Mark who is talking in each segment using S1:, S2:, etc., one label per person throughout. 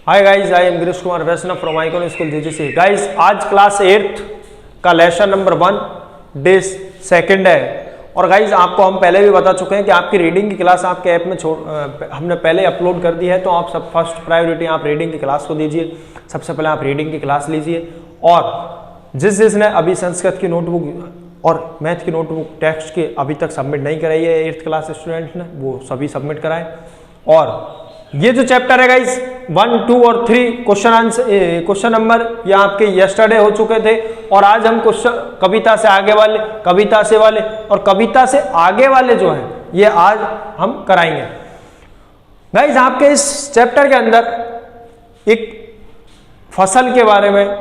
S1: Hi guys, I am Girish Kumar Vaishnav from Icon school GGC. Guys, आज class 8 का lesson number 1 day second है। और guys, आपको हम पहले भी बता चुके हैं कि आपकी रीडिंग की क्लास आपके ऐप में हमने पहले अपलोड कर दी है, तो आप सब फर्स्ट प्रायोरिटी आप रीडिंग की क्लास को दीजिए। सबसे पहले आप रीडिंग की क्लास लीजिए और जिसने अभी संस्कृत की नोटबुक और मैथ की नोटबुक टेक्स्ट की अभी तक सबमिट नहीं कराई है 8th क्लास स्टूडेंट ने, वो सभी सबमिट कराएं। और ये जो चैप्टर है गाइस 1, 2 और 3 क्वेश्चन नंबर ये आपके यस्टरडे हो चुके थे और आज हम क्वेश्चन कविता से आगे वाले, कविता से वाले और कविता से आगे वाले जो है ये आज हम कराएंगे। गाइस, आपके इस चैप्टर के अंदर एक फसल के बारे में,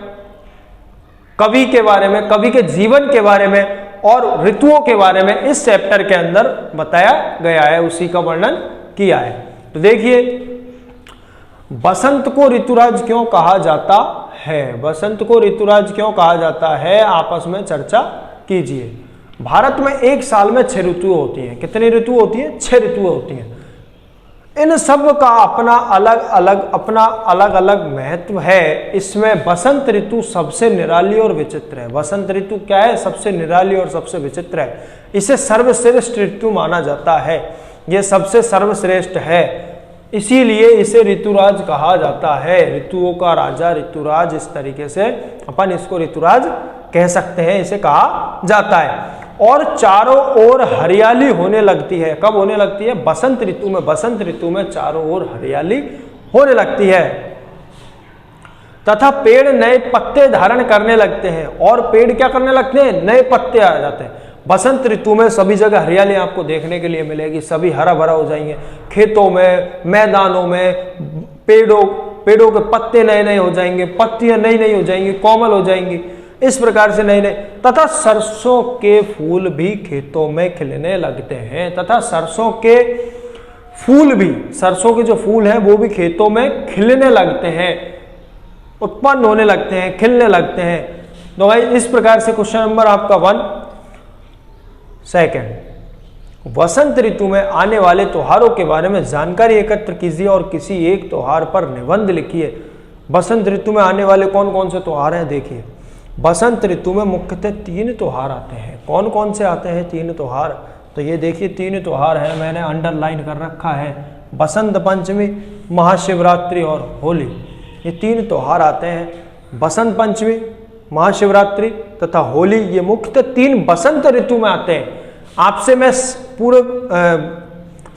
S1: कवि के बारे में, कवि के जीवन के बारे में और ऋतुओं के बारे में इस चैप्टर के अंदर बताया गया है, उसी का वर्णन किया है। तो देखिए, बसंत को ऋतुराज क्यों कहा जाता है? बसंत को ऋतुराज क्यों कहा जाता है, आपस में चर्चा कीजिए। भारत में एक साल में 6 ऋतुएं होती हैं। कितनी ऋतु होती हैं? 6 ऋतुएं होती हैं। इन सब का अपना अलग अलग महत्व है। इसमें बसंत ऋतु सबसे निराली और विचित्र है। बसंत ऋतु क्या है? सबसे निराली और सबसे विचित्र है। इसे सर्वश्रेष्ठ ऋतु माना जाता है। यह सबसे सर्वश्रेष्ठ है, इसीलिए इसे ऋतुराज कहा जाता है। ऋतुओं का राजा ऋतुराज, इस तरीके से अपन इसको ऋतुराज कह सकते हैं, इसे कहा जाता है। और चारों ओर हरियाली होने लगती है। कब होने लगती है? बसंत ऋतु में। बसंत ऋतु में चारों ओर हरियाली होने लगती है तथा पेड़ नए पत्ते धारण करने लगते हैं। और पेड़ क्या करने लगते हैं? नए पत्ते आ जाते हैं। बसंत ऋतु में सभी जगह हरियाली आपको देखने के लिए मिलेगी। सभी हरा भरा हो जाएंगे, खेतों में, मैदानों में, पेड़ों के पत्ते नए नए हो जाएंगे, पत्तियां नई नई हो जाएंगी, कोमल हो जाएंगी, इस प्रकार से नए नए। तथा सरसों के फूल भी खेतों में खिलने लगते हैं। तथा सरसों के फूल भी, सरसों के जो फूल हैं वो भी खेतों में खिलने लगते हैं, उत्पन्न होने लगते हैं, खिलने लगते हैं। तो भाई इस प्रकार से क्वेश्चन नंबर आपका 1 सेकंड, वसंत ऋतु में आने वाले त्योहारों के बारे में जानकारी एकत्र कीजिए और किसी एक त्योहार पर निबंध लिखिए। बसंत ऋतु में आने वाले कौन कौन से त्योहार हैं? देखिए, बसंत ऋतु में मुख्यतः 3 त्योहार आते हैं। कौन कौन से आते हैं 3 त्योहार? तो ये देखिए 3 त्योहार हैं, मैंने अंडरलाइन कर रखा है। बसंत पंचमी, महाशिवरात्रि और होली, ये 3 त्योहार आते हैं। बसंत पंचमी, महाशिवरात्रि तथा होली, ये मुख्यतः 3 बसंत ऋतु में आते हैं। आपसे मैं पूरे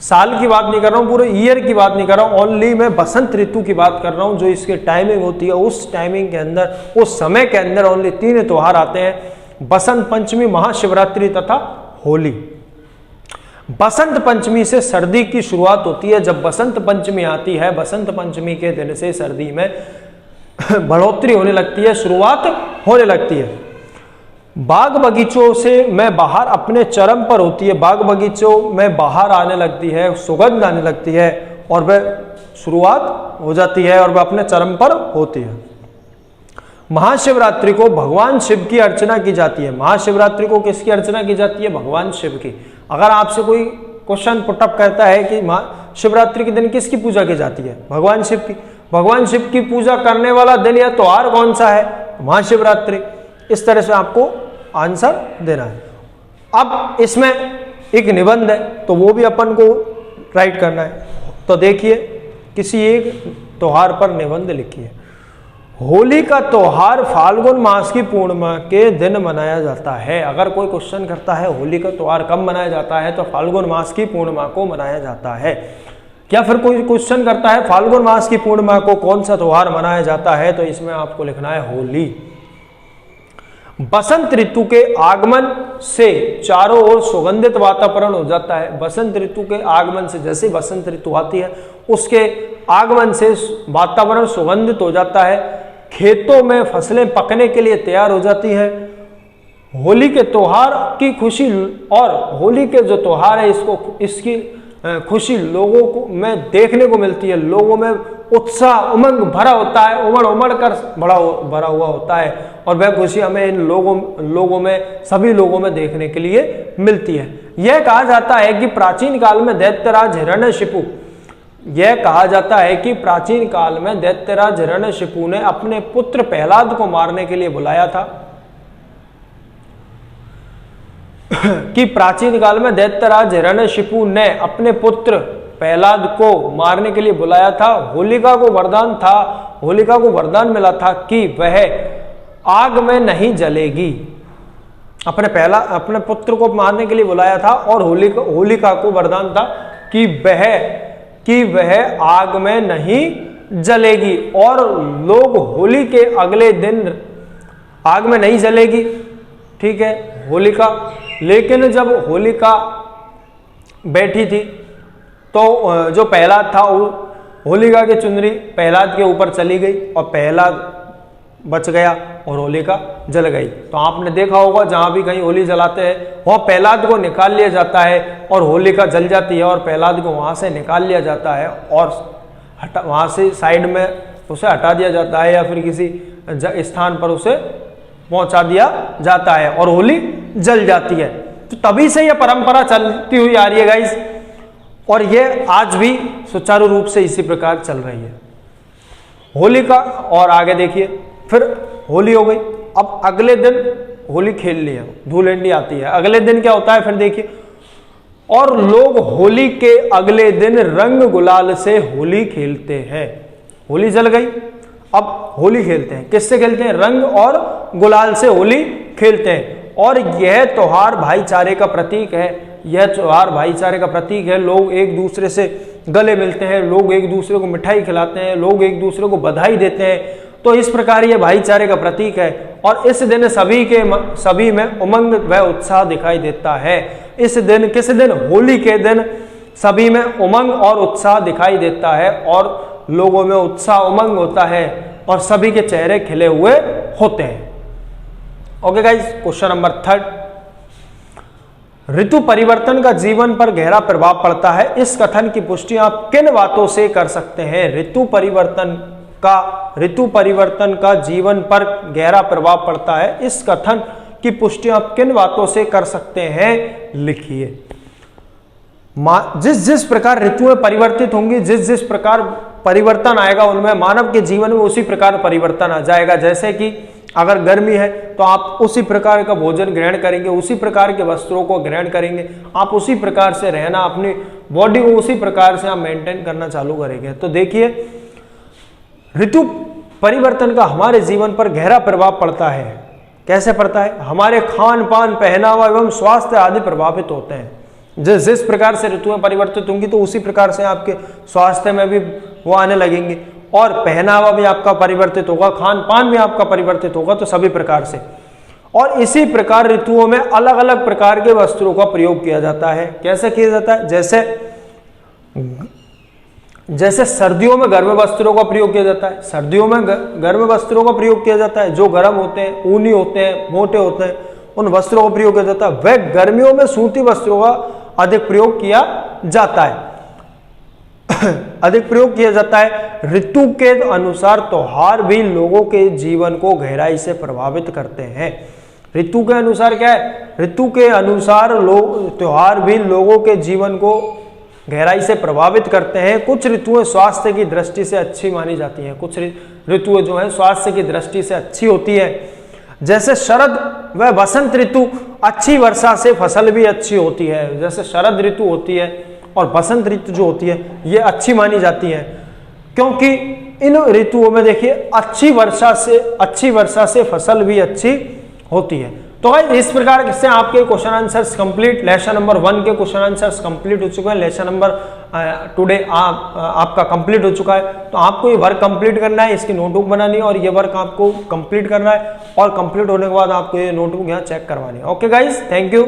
S1: साल की बात नहीं कर रहा हूँ, पूरे ईयर की बात नहीं कर रहा हूँ, ओनली मैं बसंत ऋतु की बात कर रहा हूँ। जो इसकी टाइमिंग होती है, उस टाइमिंग के अंदर, उस समय के अंदर ओनली 3 त्योहार आते हैं, बसंत पंचमी, महाशिवरात्रि तथा होली। बसंत पंचमी से सर्दी की शुरुआत होती है। जब बसंत पंचमी आती है, बसंत पंचमी के दिन से सर्दी में बढ़ोतरी होने लगती है, शुरुआत होने लगती है। बाग बगीचों से मैं बाहर अपने चरम पर होती है। बाग बगीचों में बाहर आने लगती है, सुगंध आने लगती है और वह शुरुआत हो जाती है और वह अपने चरम पर होती है। महाशिवरात्रि को भगवान शिव की अर्चना की जाती है। महाशिवरात्रि को किसकी अर्चना की जाती है? भगवान शिव की। अगर आपसे कोई क्वेश्चन पुटअप करता है कि महाशिवरात्रि के दिन किसकी पूजा की जाती है? भगवान शिव की। भगवान शिव की पूजा करने वाला दिन या त्योहार कौन सा है? महाशिवरात्रि। इस तरह से आपको आंसर देना है। अब इसमें एक निबंध है, तो वो भी अपन को राइट करना है। तो देखिए, किसी एक त्योहार पर निबंध लिखिए। होली का त्योहार फाल्गुन मास की पूर्णिमा के दिन मनाया जाता है। अगर कोई क्वेश्चन करता है होली का त्योहार कब मनाया जाता है, तो फाल्गुन मास की पूर्णिमा को मनाया जाता है। क्या फिर कोई क्वेश्चन करता है फाल्गुन मास की पूर्णिमा को कौन सा त्योहार मनाया जाता है, तो इसमें आपको लिखना है होली। बसंत ऋतु के आगमन से चारों ओर सुगंधित वातावरण हो जाता है। बसंत ऋतु के आगमन से, जैसे बसंत ऋतु आती है, उसके आगमन से वातावरण सुगंधित हो जाता है। खेतों में फसलें पकने के लिए तैयार हो जाती हैं। होली के त्योहार की खुशी और होली के जो त्योहार है, इसकी खुशी लोगों को में देखने को मिलती है। लोगों में उत्साह, उमंग भरा होता है, उमड़ कर भरा हुआ होता है और वह खुशी हमें इन लोगों में, सभी लोगों में देखने के लिए मिलती है। यह कहा जाता है कि प्राचीन काल में दैत्यराज हिरण्यशिपु यह कहा जाता है कि प्राचीन काल में दैत्यराज हिरण्यशिपु ने अपने पुत्र प्रहलाद को मारने के लिए बुलाया था। कि प्राचीन काल में दैत्यराज हिरण्यशिपु ने अपने पुत्र प्रहलाद को मारने के लिए बुलाया था। होलिका को वरदान मिला था कि वह आग में नहीं जलेगी। अपने पुत्र को मारने के लिए बुलाया था और होलिका को वरदान था कि वह आग में नहीं जलेगी और लोग होली के अगले दिन आग में नहीं जलेगी। ठीक है, होलिका। लेकिन जब होलिका बैठी थी तो जो प्रहलाद था वो होलिका की चुनरी प्रहलाद के ऊपर चली गई और प्रहलाद बच गया और होलिका जल गई। तो आपने देखा होगा जहां भी कहीं होली जलाते हैं वहां प्रहलाद को निकाल लिया जाता है और होलिका जल जाती है और प्रहलाद को वहां से निकाल लिया जाता है और वहां से साइड में उसे हटा दिया जाता है या फिर किसी स्थान पर उसे पहुंचा दिया जाता है और होली जल जाती है। तो तभी से यह परंपरा चलती हुई आ रही है गाइस, और यह आज भी सुचारू रूप से इसी प्रकार चल रही है होली का। और आगे देखिए, फिर होली हो गई। अब अगले दिन होली खेल लिया, धूलेंडी आती है। अगले दिन क्या होता है फिर देखिए, और लोग होली के अगले दिन रंग गुलाल से होली खेलते हैं। होली जल गई, अब होली खेलते हैं। किससे खेलते हैं? रंग और गुलाल से होली खेलते हैं। और यह त्योहार भाईचारे का प्रतीक है। यह त्योहार भाईचारे का प्रतीक है। लोग एक दूसरे से गले मिलते हैं, लोग एक दूसरे को मिठाई खिलाते हैं, लोग एक दूसरे को बधाई देते हैं। तो इस प्रकार यह भाईचारे का प्रतीक है और इस दिन सभी में उमंग व उत्साह दिखाई देता है। इस दिन, किस दिन? होली के दिन सभी में उमंग और उत्साह दिखाई देता है और लोगों में उत्साह उमंग होता है और सभी के चेहरे खिले हुए होते हैं। ओके गाइस, क्वेश्चन नंबर 3, ऋतु परिवर्तन का जीवन पर गहरा प्रभाव पड़ता है। इस कथन की पुष्टि आप किन बातों से कर सकते हैं? ऋतु परिवर्तन का जीवन पर गहरा प्रभाव पड़ता है। इस कथन की पुष्टि आप किन बातों से कर सकते हैं? लिखिए। जिस प्रकार ऋतुएं परिवर्तित होंगी, जिस प्रकार परिवर्तन आएगा उनमें, मानव के जीवन में उसी प्रकार परिवर्तन आ जाएगा। जैसे कि अगर गर्मी है तो आप उसी प्रकार का भोजन ग्रहण करेंगे, उसी प्रकार के वस्त्रों को ग्रहण करेंगे, आप उसी प्रकार से रहना, अपनी बॉडी को उसी प्रकार से आप मेंटेन करना चालू करेंगे। तो देखिए, ऋतु परिवर्तन का हमारे जीवन पर गहरा प्रभाव पड़ता है। कैसे पड़ता है? हमारे खान पान, पहनावा एवं स्वास्थ्य आदि प्रभावित होते हैं। जिस प्रकार से ऋतुएं परिवर्तित होंगी तो उसी प्रकार से आपके स्वास्थ्य में भी वो आने लगेंगे और पहनावा भी आपका परिवर्तित होगा, खान पान भी आपका परिवर्तित होगा, तो सभी प्रकार से। और इसी प्रकार ऋतुओं में अलग अलग प्रकार के वस्त्रों का प्रयोग किया जाता है। कैसे किया जाता है? जैसे सर्दियों में गर्म वस्त्रों का प्रयोग किया जाता है। सर्दियों में गर्म वस्त्रों का प्रयोग किया जाता है, जो गर्म होते हैं, ऊनी होते हैं, मोटे होते हैं, उन वस्त्रों का प्रयोग किया जाता है। वह गर्मियों में सूती वस्त्रों का अधिक प्रयोग किया जाता है। अधिक प्रयोग किया जाता है। ऋतु के अनुसार त्योहार भी लोगों के जीवन को गहराई से प्रभावित करते हैं। ऋतु के अनुसार क्या है? ऋतु के अनुसार त्योहार भी लोगों के जीवन को गहराई से प्रभावित करते हैं। कुछ ऋतुएं स्वास्थ्य की दृष्टि से अच्छी मानी जाती हैं। कुछ ऋतुएं जो है स्वास्थ्य की दृष्टि से अच्छी होती है। जैसे शरद व बसंत ऋतु अच्छी वर्षा से फसल भी अच्छी होती है। जैसे शरद ऋतु होती है और बसंत ऋतु जो होती है ये अच्छी मानी जाती है, क्योंकि इन ऋतुओं में देखिए अच्छी वर्षा से फसल भी अच्छी होती है। तो गाइस, इस प्रकार से आपके question answers complete, lesson number 1 के क्वेश्चन आंसर्स कंप्लीट हो चुके हैं। लेसन नंबर टुडे आपका कंप्लीट हो चुका है। तो आपको ये वर्क कंप्लीट करना है, इसकी नोटबुक बनानी है और ये वर्क आपको कंप्लीट करना है और कंप्लीट होने के बाद आपको ये नोटबुक यहाँ चेक करवानी है। Okay guys, thank you.